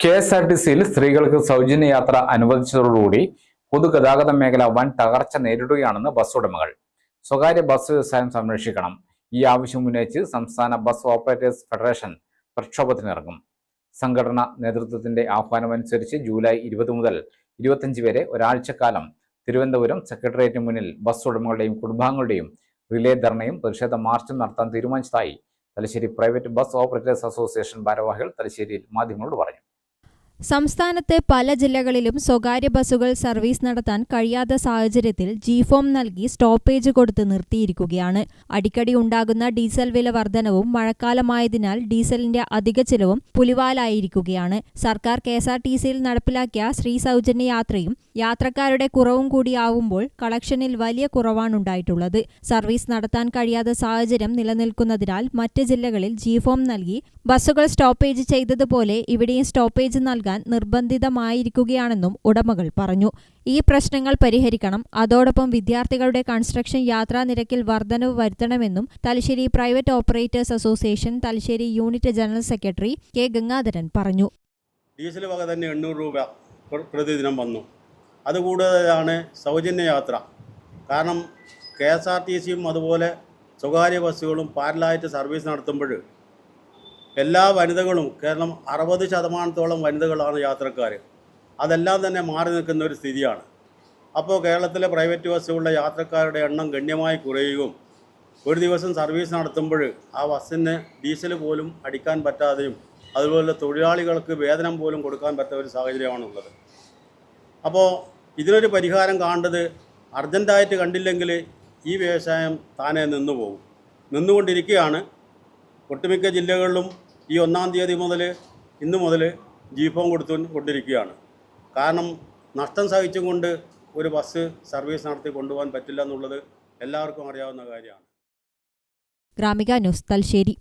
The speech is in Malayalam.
കെ.എസ്.ആർ.ടി.സിയിൽ സ്ത്രീകൾക്ക് സൗജന്യ യാത്ര അനുവദിച്ചതോടുകൂടി പൊതുഗതാഗത മേഖല വൻ തകർച്ച നേരിടുകയാണെന്ന് ബസ് ഉടമകൾ. സ്വകാര്യ ബസ് വ്യവസായം സംരക്ഷിക്കണം. ഈ ആവശ്യം ഉന്നയിച്ച് സംസ്ഥാന ബസ് ഓപ്പറേറ്റേഴ്സ് ഫെഡറേഷൻ പ്രക്ഷോഭത്തിനിറങ്ങും. സംഘടനാ നേതൃത്വത്തിന്റെ ആഹ്വാനമനുസരിച്ച് ജൂലൈ 20 മുതൽ 25 വരെ ഒരാഴ്ചക്കാലം തിരുവനന്തപുരം സെക്രട്ടേറിയറ്റിന് മുന്നിൽ ബസ് ഉടമകളുടെയും കുടുംബാംഗങ്ങളുടെയും റിലേ ധർണയും പ്രതിഷേധ മാർച്ചും നടത്താൻ തീരുമാനിച്ചതായി Thalassery private bus operators association ഭാരവാഹികൾ തലശ്ശേരിയിൽ മാധ്യമങ്ങളോട് പറഞ്ഞു. സംസ്ഥാനത്തെ പല ജില്ലകളിലും സ്വകാര്യ ബസ്സുകൾ സർവീസ് നടത്താൻ കഴിയാത്ത സാഹചര്യത്തിൽ ജി-ഫോം നൽകി സ്റ്റോപ്പേജ് കൊടുത്ത് നിർത്തിയിരിക്കുകയാണ്. അടിക്കടി ഉണ്ടാകുന്ന ഡീസൽ വില വർധനവും മഴക്കാലമായതിനാൽ ഡീസലിന്റെ അധിക ചിലവും പുലിവാലായിരിക്കുകയാണ്. സർക്കാർ കെ.എസ്.ആർ.ടി.സിയിൽ നടപ്പിലാക്കിയ സ്ത്രീ സൗജന്യ യാത്രയും യാത്രക്കാരുടെ കുറവും കൂടിയാവുമ്പോൾ കളക്ഷനിൽ വലിയ കുറവാണുണ്ടായിട്ടുള്ളത്. സർവീസ് നടത്താൻ കഴിയാത്ത സാഹചര്യം നിലനിൽക്കുന്നതിനാൽ മറ്റ് ജില്ലകളിൽ ജി-ഫോം നൽകി ബസ്സുകൾ സ്റ്റോപ്പേജ് ചെയ്തതുപോലെ ഇവിടെയും സ്റ്റോപ്പേജ് നൽകാൻ നിർബന്ധിതമായിരിക്കുകയാണെന്നും ഉടമകൾ പറഞ്ഞു. ഈ പ്രശ്നങ്ങൾ പരിഹരിക്കണം. അതോടൊപ്പം വിദ്യാർത്ഥികളുടെ കൺസ്ട്രക്ഷൻ യാത്രാ നിരക്കിൽ വർധനവ് വരുത്തണമെന്നും Thalassery private operators association Thalassery unit general secretary K Gangadharan പറഞ്ഞു. ഡീസൽ വക തന്നെ 800 രൂപ പ്രതിദിനം വന്നു. അതുകൂടാതെയാണ് സൗജന്യ യാത്ര. കാരണം കെ.എസ്.ആർ.ടി.സിയും അതുപോലെ സ്വകാര്യ ബസ്സുകളും പാരലായിട്ട് സർവീസ് നടത്തുമ്പോൾ എല്ലാ വനിതകളും, കേരളം 60% വനിതകളാണ് യാത്രക്കാർ. അതെല്ലാം തന്നെ മാറി നിൽക്കുന്ന ഒരു സ്ഥിതിയാണ്. അപ്പോൾ കേരളത്തിലെ പ്രൈവറ്റ് ബസ്സുകളുടെ യാത്രക്കാരുടെ എണ്ണം ഗണ്യമായി കുറയുകയും ഒരു ദിവസം സർവീസ് നടത്തുമ്പോൾ ആ ബസ്സിന് ഡീസൽ പോലും അടിക്കാൻ പറ്റാതെയും അതുപോലെ തൊഴിലാളികൾക്ക് വേതനം പോലും കൊടുക്കാൻ പറ്റാത്ത ഒരു സാഹചര്യമാണുള്ളത്. അപ്പോൾ ഇതിനൊരു പരിഹാരം കാണേണ്ടത് അർജൻറ്റായിട്ട് കണ്ടില്ലെങ്കിൽ ഈ വ്യവസായം താനെ നിന്നുകൊണ്ടിരിക്കുകയാണ്. ഒട്ടുമിക്ക ജില്ലകളിലും ഈ 1-ാം തീയതി മുതൽ ഇന്ന് മുതൽ ജി-ഫോം കൊണ്ടിരിക്കുകയാണ്. കാരണം നഷ്ടം സഹിച്ചും കൊണ്ട് ഒരു ബസ് സർവീസ് നടത്തി കൊണ്ടുപോകാൻ പറ്റില്ല എന്നുള്ളത് എല്ലാവർക്കും അറിയാവുന്ന കാര്യമാണ്. ഗ്രാമിക ന്യൂസ്, തലശ്ശേരി.